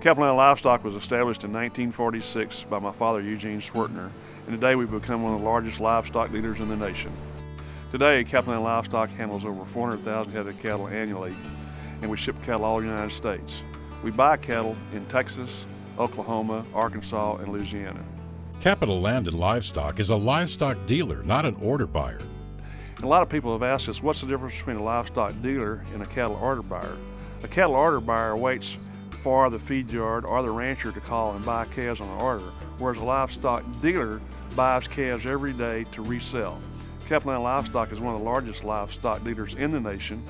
Capital Land Livestock was established in 1946 by my father, Eugene Schwertner, and today we've become one of the largest livestock dealers in the nation. Today, Capital Land Livestock handles over 400,000 head of cattle annually, and we ship cattle all over the United States. We buy cattle in Texas, Oklahoma, Arkansas, and Louisiana. Capital Land and Livestock is a livestock dealer, not an order buyer. And a lot of people have asked us, what's the difference between a livestock dealer and a cattle order buyer? A cattle order buyer waits for the feed yard or the rancher to call and buy calves on an order, whereas a livestock dealer buys calves every day to resell. Capital Land Livestock is one of the largest livestock dealers in the nation.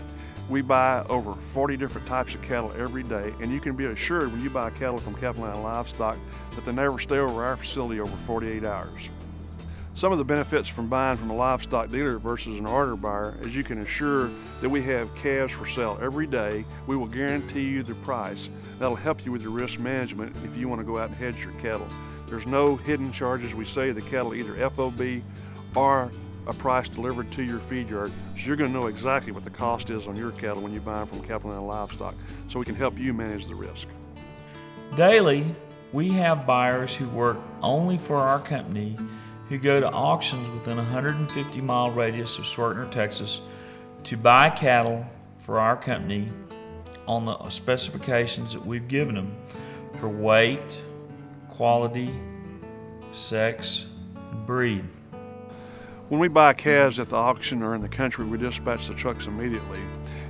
We buy over 40 different types of cattle every day, and you can be assured when you buy cattle from Capital Land Livestock that they never stay over our facility over 48 hours. Some of the benefits from buying from a livestock dealer versus an order buyer is you can ensure that we have calves for sale every day. We will guarantee you the price. That'll help you with your risk management if you want to go out and hedge your cattle. There's no hidden charges. We say the cattle either FOB or a price delivered to your feed yard, so you're going to know exactly what the cost is on your cattle when you buy them from Capital Land Livestock, so we can help you manage the risk. Daily, we have buyers who work only for our company who go to auctions within a 150-mile radius of Schwertner, Texas, to buy cattle for our company on the specifications that we've given them for weight, quality, sex, and breed. When we buy calves at the auction or in the country, we dispatch the trucks immediately.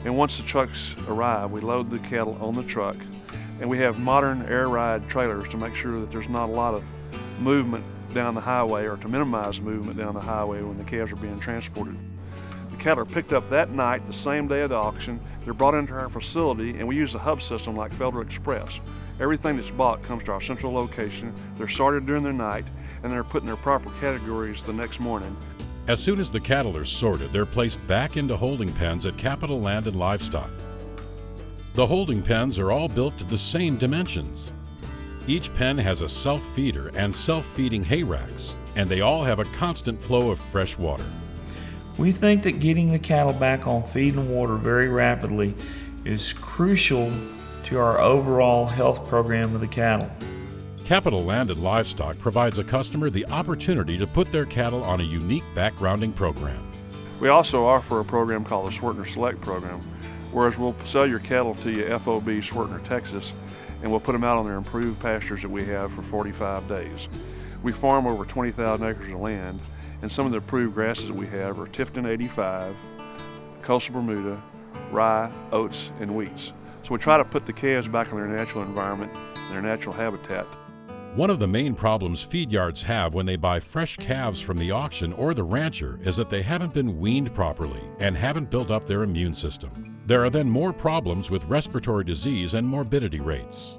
And once the trucks arrive, we load the cattle on the truck. And we have modern air ride trailers to make sure that there's not a lot of movement down the highway, or to minimize movement down the highway when the calves are being transported. The cattle are picked up that night, the same day of the auction. They're brought into our facility, and we use a hub system like Federal Express. Everything that's bought comes to our central location. They're sorted during the night, and they're put in their proper categories the next morning. As soon as the cattle are sorted, they're placed back into holding pens at Capital Land and Livestock. The holding pens are all built to the same dimensions. Each pen has a self-feeder and self-feeding hay racks, and they all have a constant flow of fresh water. We think that getting the cattle back on feed and water very rapidly is crucial to our overall health program of the cattle. Capital Land and Livestock provides a customer the opportunity to put their cattle on a unique backgrounding program. We also offer a program called the Schwertner Select program, whereas we'll sell your cattle to you FOB Schwertner, Texas, and we'll put them out on their improved pastures that we have for 45 days. We farm over 20,000 acres of land, and some of the approved grasses that we have are Tifton 85, Coastal Bermuda, rye, oats, and wheats. So we try to put the calves back in their natural environment, their natural habitat. One of the main problems feed yards have when they buy fresh calves from the auction or the rancher is that they haven't been weaned properly and haven't built up their immune system. There are then more problems with respiratory disease and morbidity rates.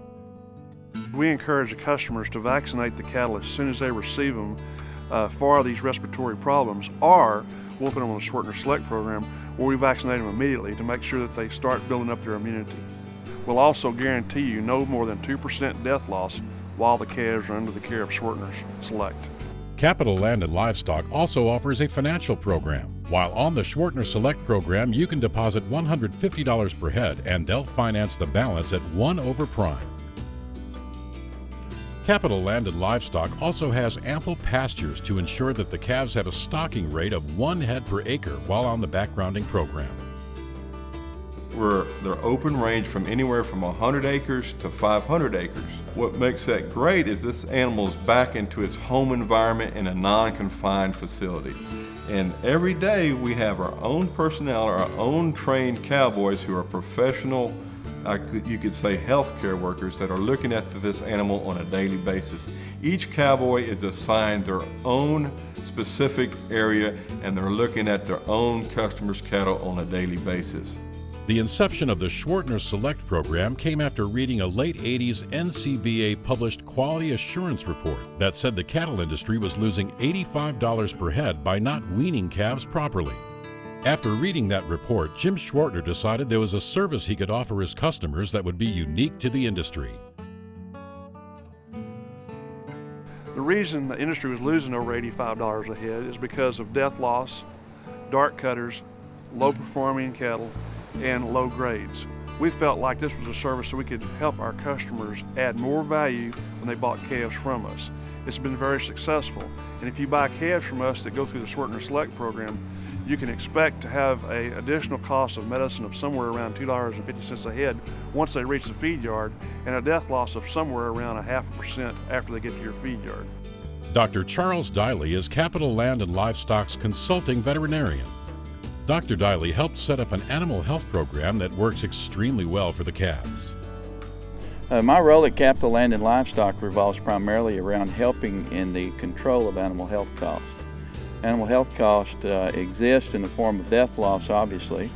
We encourage the customers to vaccinate the cattle as soon as they receive them for these respiratory problems, or we'll put them on the Schwertner Select program where we vaccinate them immediately to make sure that they start building up their immunity. We'll also guarantee you no more than 2% death loss while the calves are under the care of Schwertner Select. Capital Land and Livestock also offers a financial program. While on the Schwertner Select program, you can deposit $150 per head and they'll finance the balance at 1 over prime. Capital Land and Livestock also has ample pastures to ensure that the calves have a stocking rate of 1 head per acre while on the backgrounding program. They're open range from anywhere from 100 acres to 500 acres. What makes that great is this animal is back into its home environment in a non-confined facility. And every day we have our own personnel, our own trained cowboys who are professional, you could say healthcare workers that are looking after this animal on a daily basis. Each cowboy is assigned their own specific area and they're looking at their own customers' cattle on a daily basis. The inception of the Schwertner Select program came after reading a late 80s NCBA published quality assurance report that said the cattle industry was losing $85 per head by not weaning calves properly. After reading that report, Jim Schwertner decided there was a service he could offer his customers that would be unique to the industry. The reason the industry was losing over $85 a head is because of death loss, dark cutters, low performing cattle, and low grades. We felt like this was a service so we could help our customers add more value when they bought calves from us. It's been very successful, and if you buy calves from us that go through the Schwertner Select program, you can expect to have an additional cost of medicine of somewhere around $2.50 a head once they reach the feed yard, and a death loss of somewhere around 0.5% after they get to your feed yard. Dr. Charles Diley is Capital Land and Livestock's consulting veterinarian. Dr. Diley helped set up an animal health program that works extremely well for the calves. My role at Capital Land and Livestock revolves primarily around helping in the control of animal health costs. Animal health costs exist in the form of death loss, obviously,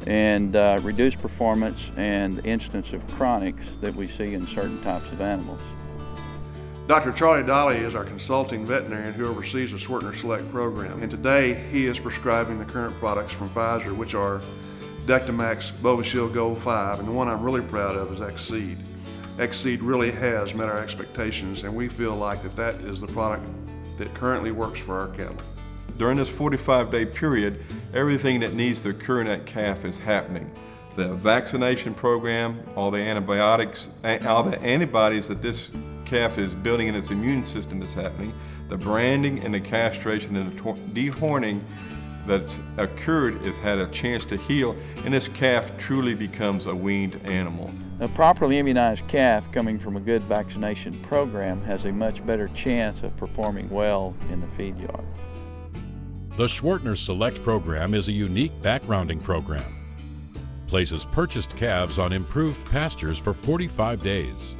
and reduced performance and instance of chronics that we see in certain types of animals. Dr. Charlie Diley is our consulting veterinarian who oversees the Schwertner Select program, and today he is prescribing the current products from Pfizer, which are Dectomax, Bovishield Gold 5, and the one I'm really proud of is Xseed. Xseed really has met our expectations, and we feel like that is the product that currently works for our cattle. During this 45-day period, everything that needs to occur in that calf is happening. The vaccination program, all the antibiotics, all the antibodies that this calf is building in its immune system is happening. The branding and the castration and the dehorning that's occurred has had a chance to heal, and this calf truly becomes a weaned animal. A properly immunized calf coming from a good vaccination program has a much better chance of performing well in the feed yard. The Schwertner Select program is a unique backgrounding program. Places purchased calves on improved pastures for 45 days.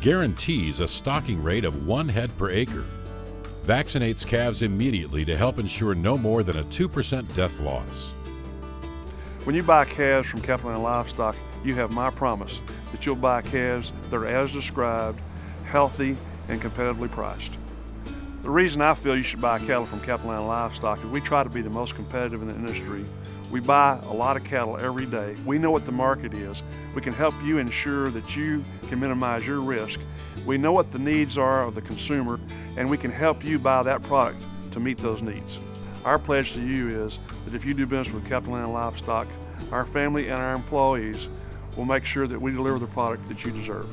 Guarantees a stocking rate of 1 head per acre. Vaccinates calves immediately to help ensure no more than a 2% death loss. When you buy calves from Capital Land Livestock, you have my promise that you'll buy calves that are as described, healthy, and competitively priced. The reason I feel you should buy cattle from Capital Land Livestock is we try to be the most competitive in the industry. We buy a lot of cattle every day. We know what the market is. We can help you ensure that you can minimize your risk. We know what the needs are of the consumer, and we can help you buy that product to meet those needs. Our pledge to you is that if you do business with Capital Land Livestock, our family and our employees will make sure that we deliver the product that you deserve.